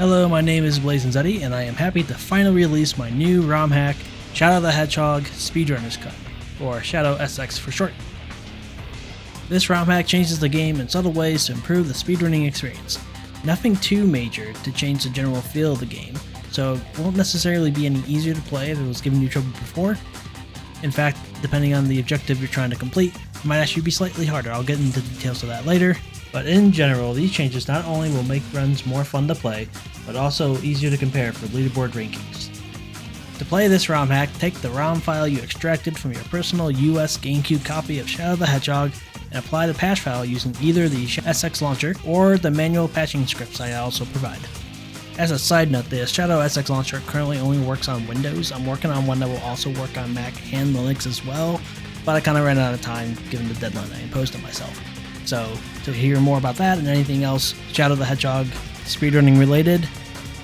Hello, my name is Blazenzetti, and I am happy to finally release my new ROM hack, Shadow the Hedgehog Speedrunner's Cut, or Shadow SX for short. This ROM hack changes the game in subtle ways to improve the speedrunning experience. Nothing too major to change the general feel of the game, so it won't necessarily be any easier to play if it was giving you trouble before. In fact, depending on the objective you're trying to complete, it might actually be slightly harder. I'll get into details of that later. But in general, these changes not only will make runs more fun to play, but also easier to compare for leaderboard rankings. To play this ROM hack, take the ROM file you extracted from your personal US GameCube copy of Shadow the Hedgehog and apply the patch file using either the SX launcher or the manual patching scripts I also provide. As a side note, the Shadow SX launcher currently only works on Windows. I'm working on one that will also work on Mac and Linux as well, but I kind of ran out of time given the deadline I imposed on myself. So, to hear more about that and anything else Shadow the Hedgehog speedrunning related,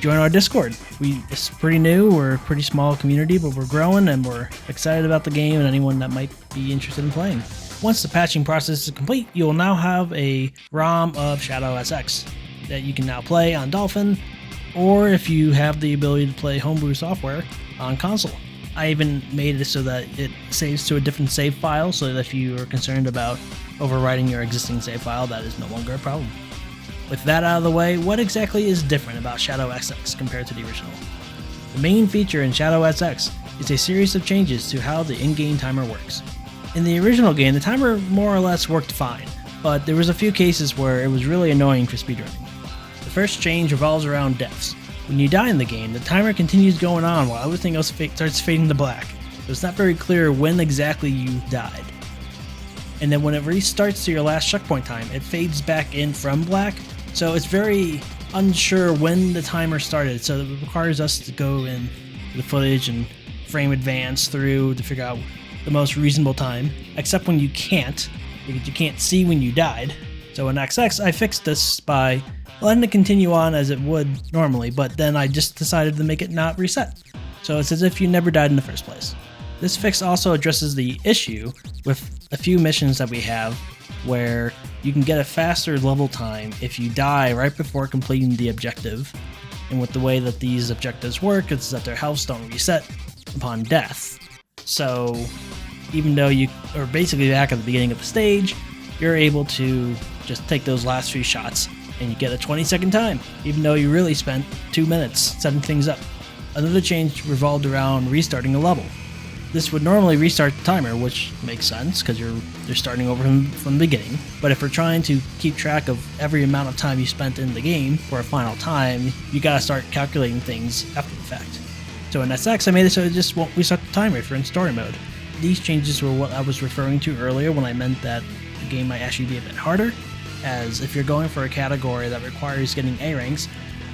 join our Discord. It's pretty new, we're a pretty small community, but we're growing and we're excited about the game and anyone that might be interested in playing. Once the patching process is complete, you will now have a ROM of Shadow SX that you can now play on Dolphin, or if you have the ability to play homebrew software, on console. I even made it so that it saves to a different save file, so that if you are concerned about overwriting your existing save file, that is no longer a problem. With that out of the way, what exactly is different about Shadow SX compared to the original? The main feature in Shadow SX is a series of changes to how the in-game timer works. In the original game, the timer more or less worked fine, but there was a few cases where it was really annoying for speedrunning. The first change revolves around deaths. When you die in the game, the timer continues going on while everything else starts fading to black, so it's not very clear when exactly you died. And then when it restarts to your last checkpoint time, it fades back in from black, so it's very unsure when the timer started, so it requires us to go in the footage and frame advance through to figure out the most reasonable time, except when you can't, because you can't see when you died. So in XX, I fixed this by letting it continue on as it would normally, but then I just decided to make it not reset. So it's as if you never died in the first place. This fix also addresses the issue with a few missions that we have where you can get a faster level time if you die right before completing the objective. And with the way that these objectives work, it's that their healths don't reset upon death. So even though you are basically back at the beginning of the stage, you're able to just take those last few shots and you get a 20-second time, even though you really spent 2 minutes setting things up. Another change revolved around restarting a level. This would normally restart the timer, which makes sense because you're starting over from the beginning. But if we're trying to keep track of every amount of time you spent in the game for a final time, you gotta start calculating things after the fact. So in SX, I made it so it just won't restart the timer if you're in story mode. These changes were what I was referring to earlier when I meant that the game might actually be a bit harder, as if you're going for a category that requires getting A ranks,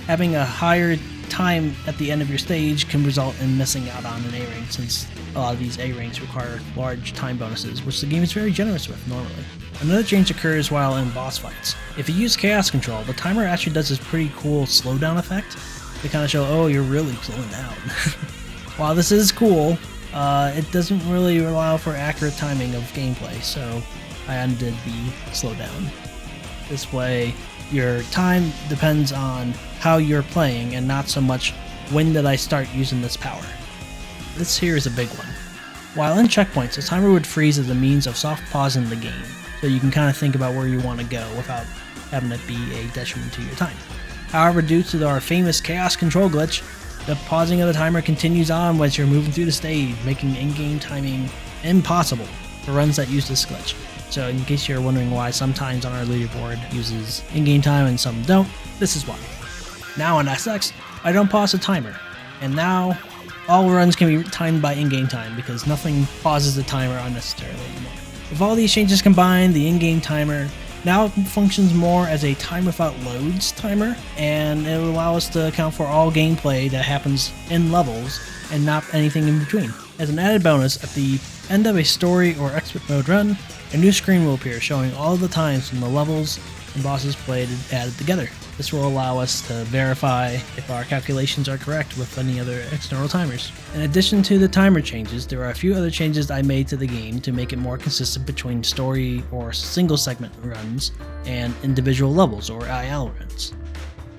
having a higher time at the end of your stage can result in missing out on an A rank, since a lot of these A ranks require large time bonuses, which the game is very generous with normally. Another change occurs while in boss fights. If you use chaos control, the timer actually does this pretty cool slowdown effect to kind of show, oh, you're really slowing down. While this is cool, it doesn't really allow for accurate timing of gameplay, so I undid the slowdown. This way, your time depends on how you're playing and not so much when did I start using this power. This here is a big one. While in checkpoints, the timer would freeze as a means of soft pausing the game, so you can kind of think about where you want to go without having it be a detriment to your time. However, due to our famous chaos control glitch, the pausing of the timer continues on as you're moving through the stage, making in-game timing impossible for runs that use this glitch. So in case you're wondering why sometimes on our leaderboard uses in-game time and some don't, this is why. Now on SX, I don't pause the timer, and now all runs can be timed by in-game time because nothing pauses the timer unnecessarily anymore. With all these changes combined, the in-game timer now functions more as a time without loads timer, and it will allow us to account for all gameplay that happens in levels and not anything in between. As an added bonus, at the end of a story or expert mode run, a new screen will appear showing all of the times from the levels and bosses played and added together. This will allow us to verify if our calculations are correct with any other external timers. In addition to the timer changes, there are a few other changes I made to the game to make it more consistent between story or single segment runs and individual levels or IL runs.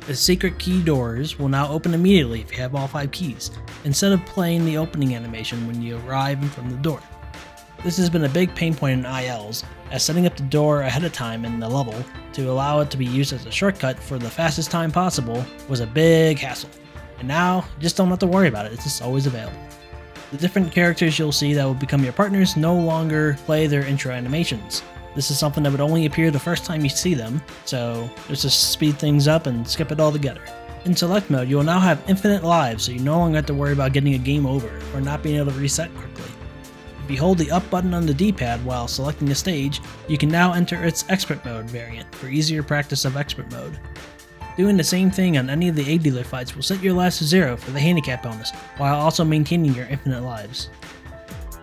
The secret key doors will now open immediately if you have all 5 keys, instead of playing the opening animation when you arrive in front of the door. This has been a big pain point in ILs, as setting up the door ahead of time in the level to allow it to be used as a shortcut for the fastest time possible was a big hassle. And now, you just don't have to worry about it, it's just always available. The different characters you'll see that will become your partners no longer play their intro animations. This is something that would only appear the first time you see them, so let's just speed things up and skip it all together. In select mode, you will now have infinite lives, so you no longer have to worry about getting a game over or not being able to reset quickly. If you hold the up button on the D-pad while selecting a stage, you can now enter its expert mode variant for easier practice of expert mode. Doing the same thing on any of the egg dealer fights will set your lives to 0 for the handicap bonus, while also maintaining your infinite lives.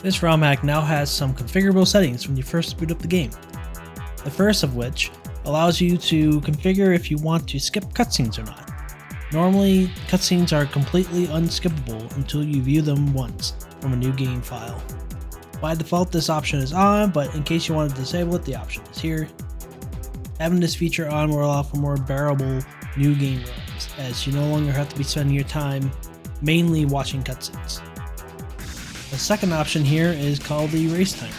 This ROM hack now has some configurable settings when you first boot up the game. The first of which allows you to configure if you want to skip cutscenes or not. Normally, cutscenes are completely unskippable until you view them once from a new game file. By default, this option is on, but in case you want to disable it, the option is here. Having this feature on will allow for more bearable new game runs, as you no longer have to be spending your time mainly watching cutscenes. The second option here is called the race timer.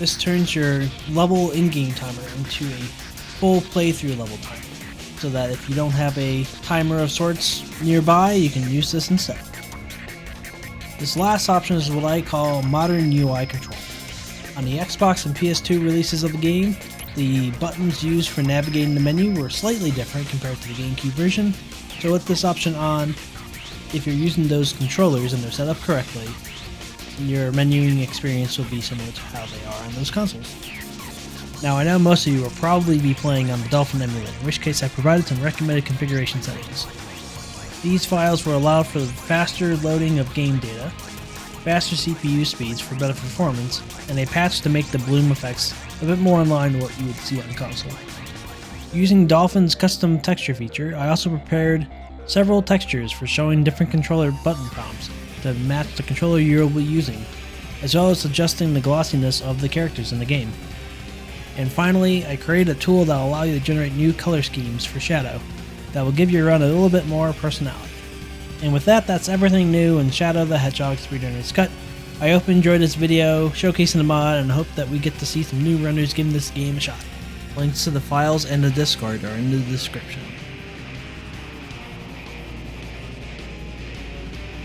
This turns your level in-game timer into a full playthrough level timer, so that if you don't have a timer of sorts nearby, you can use this instead. This last option is what I call modern UI control. On the Xbox and PS2 releases of the game, the buttons used for navigating the menu were slightly different compared to the GameCube version, so with this option on, if you're using those controllers and they're set up correctly, your menuing experience will be similar to how they are on those consoles. Now I know most of you will probably be playing on the Dolphin emulator, in which case I provided some recommended configuration settings. These files will allow for faster loading of game data, faster CPU speeds for better performance, and a patch to make the bloom effects a bit more in line with what you would see on console. Using Dolphin's custom texture feature, I also prepared several textures for showing different controller button prompts to match the controller you'll be using, as well as adjusting the glossiness of the characters in the game. And finally, I created a tool that will allow you to generate new color schemes for Shadow that will give your run a little bit more personality. And with that, that's everything new in Shadow the Hedgehog Speedrunner's Cut. I hope you enjoyed this video showcasing the mod and hope that we get to see some new runners giving this game a shot. Links to the files and the Discord are in the description.